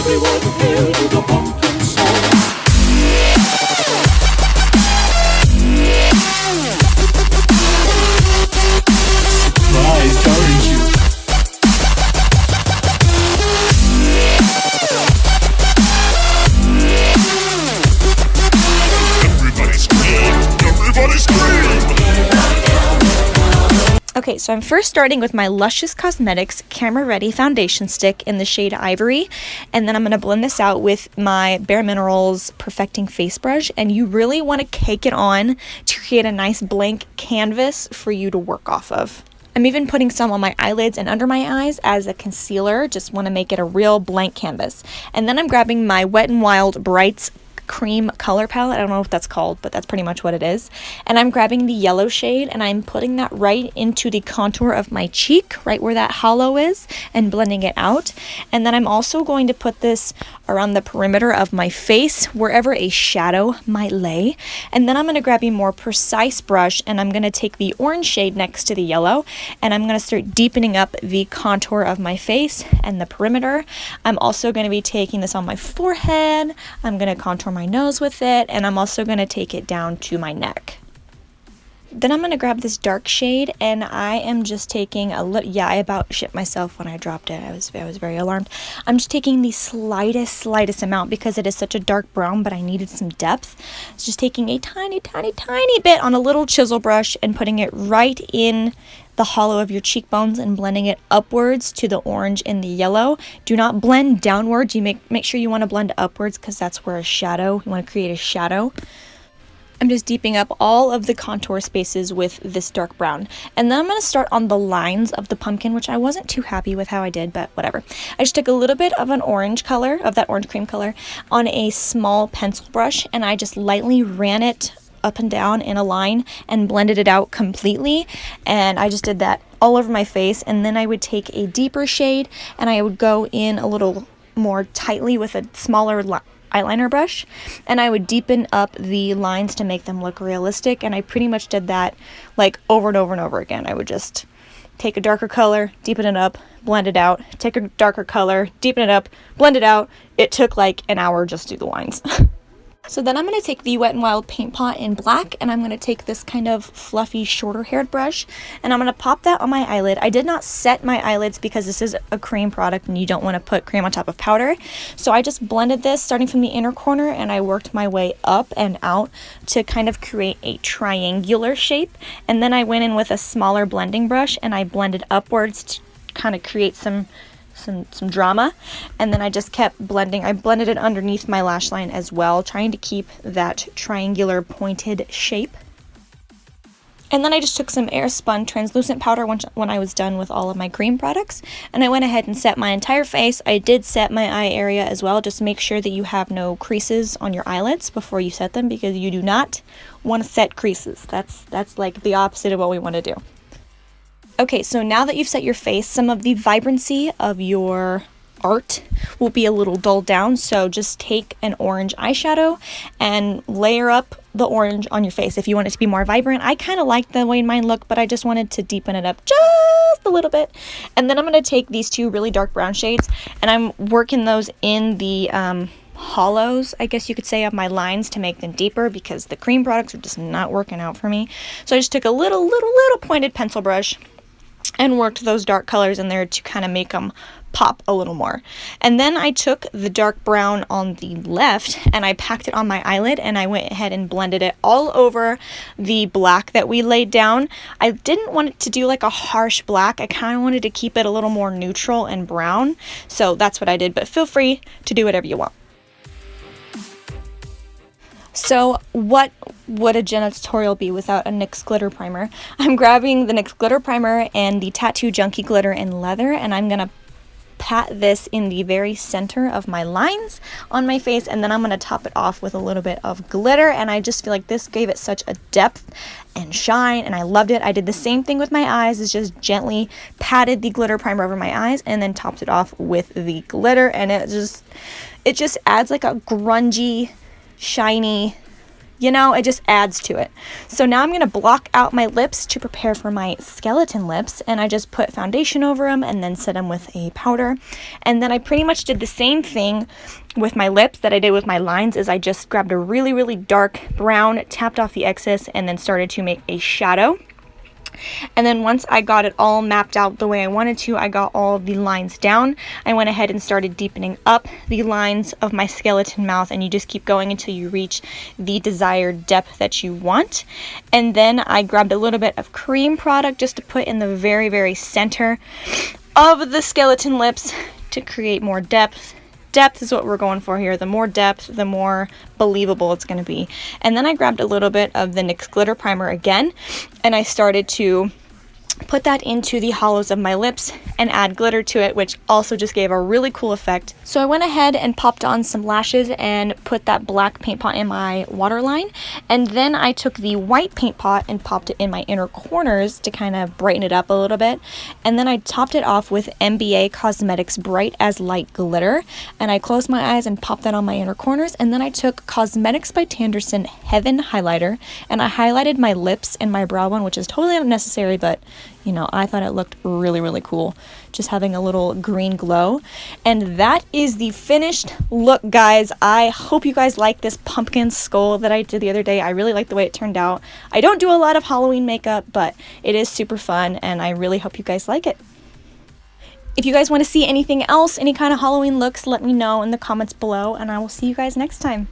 everyone hail to the pumpkin song. Surprised, aren't you? Everybody scream! Everybody scream! Okay, so I'm first starting with my Luscious Cosmetics Camera Ready Foundation Stick in the shade Ivory, and then I'm going to blend this out with my Bare Minerals Perfecting Face Brush, and you really want to cake it on to create a nice blank canvas for you to work off of. I'm even putting some on my eyelids and under my eyes as a concealer, just want to make it a real blank canvas. And then I'm grabbing my Wet n Wild Brights cream color palette. I don't know what that's called, but that's pretty much what it is. And I'm grabbing the yellow shade and I'm putting that right into the contour of my cheek, right where that hollow is, and blending it out. And then I'm also going to put this around the perimeter of my face, wherever a shadow might lay. And then I'm going to grab a more precise brush and I'm going to take the orange shade next to the yellow and I'm going to start deepening up the contour of my face and the perimeter. I'm also going to be taking this on my forehead. I'm going to contour my nose with it, and I'm also going to take it down to my neck. Then I'm going to grab this dark shade and I am just taking a little, I about shit myself when I dropped it. I was very alarmed. I'm just taking the slightest amount because it is such a dark brown, but I needed some depth. It's just taking a tiny bit on a little chisel brush and putting it right in the hollow of your cheekbones and blending it upwards to the orange and the yellow. Do not blend downwards. You make sure you want to blend upwards because that's where you want to create a shadow. I'm just deepening up all of the contour spaces with this dark brown. And then I'm going to start on the lines of the pumpkin, which I wasn't too happy with how I did, but whatever. I just took a little bit of an orange color, of that orange cream color, on a small pencil brush, and I just lightly ran it up and down in a line and blended it out completely. And I just did that all over my face. And then I would take a deeper shade and I would go in a little more tightly with a smaller eyeliner brush, and I would deepen up the lines to make them look realistic. And I pretty much did that like over and over and over again. I would just take a darker color, deepen it up, blend it out, take a darker color, deepen it up, blend it out. It took like an hour just to do the lines. So then I'm going to take the Wet n Wild Paint Pot in black, and I'm going to take this kind of fluffy, shorter haired brush, and I'm going to pop that on my eyelid. I did not set my eyelids because this is a cream product and you don't want to put cream on top of powder. So I just blended this starting from the inner corner, and I worked my way up and out to kind of create a triangular shape. And then I went in with a smaller blending brush and I blended upwards to kind of create some drama, and then I just kept blending. I blended it underneath my lash line as well, trying to keep that triangular pointed shape. And then I just took some Airspun translucent powder when I was done with all of my cream products, and I went ahead and set my entire face. I did set my eye area as well. Just make sure that you have no creases on your eyelids before you set them, because you do not want to set creases. That's like the opposite of what we want to do. Okay, so now that you've set your face, some of the vibrancy of your art will be a little dulled down, so just take an orange eyeshadow and layer up the orange on your face if you want it to be more vibrant. I kind of like the way mine looked, but I just wanted to deepen it up just a little bit. And then I'm going to take these two really dark brown shades and I'm working those in the hollows, I guess you could say, of my lines to make them deeper, because the cream products are just not working out for me. So I just took a little pointed pencil brush and worked those dark colors in there to kind of make them pop a little more. And then I took the dark brown on the left and I packed it on my eyelid, and I went ahead and blended it all over the black that we laid down. I didn't want it to do like a harsh black. I kind of wanted to keep it a little more neutral and brown. So that's what I did, but feel free to do whatever you want. So what would a Jenna tutorial be without a NYX glitter primer? I'm grabbing the NYX glitter primer and the Tattoo Junkee glitter in leather, and I'm going to pat this in the very center of my lines on my face, and then I'm going to top it off with a little bit of glitter. And I just feel like this gave it such a depth and shine, and I loved it. I did the same thing with my eyes, is just gently patted the glitter primer over my eyes and then topped it off with the glitter, and it just adds like a grungy, shiny, You know, it just adds to it. So now I'm going to block out my lips to prepare for my skeleton lips, and I just put foundation over them and then set them with a powder. And then I pretty much did the same thing with my lips that I did with my lines, is I just grabbed a really, really dark brown, tapped off the excess, and then started to make a shadow. And then once I got it all mapped out the way I wanted to, I got all the lines down. I went ahead and started deepening up the lines of my skeleton mouth, and you just keep going until you reach the desired depth that you want. And then I grabbed a little bit of cream product just to put in the very, very center of the skeleton lips to create more depth. Depth is what we're going for here. The more depth, the more believable it's going to be. And then I grabbed a little bit of the NYX glitter primer again, and I started to put that into the hollows of my lips and add glitter to it, which also just gave a really cool effect. So I went ahead and popped on some lashes and put that black paint pot in my waterline, and then I took the white paint pot and popped it in my inner corners to kind of brighten it up a little bit. And then I topped it off with MBA Cosmetics Bright as Light glitter, and I closed my eyes and popped that on my inner corners. And then I took Cosmetics by Tanderson Heaven highlighter, and I highlighted my lips and my brow bone, which is totally unnecessary, but you know, I thought it looked really, really cool, just having a little green glow. And that is the finished look, guys. I hope you guys like this pumpkin skull that I did the other day. I really like the way it turned out. I don't do a lot of Halloween makeup, but it is super fun, and I really hope you guys like it. If you guys want to see anything else, any kind of Halloween looks, let me know in the comments below, and I will see you guys next time.